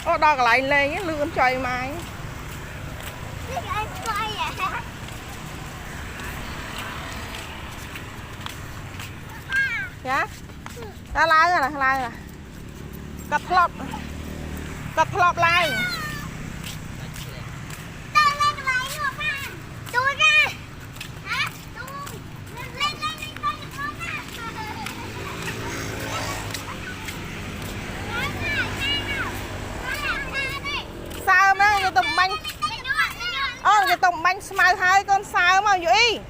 Ô đo lại lên cái lươn trời mai. Dạ. Ta lai rồi nè, lai rồi. Cật lọp lai. Sao mà cái tùng bánh. Cái tùng bánh smile hai con sao mà vậy?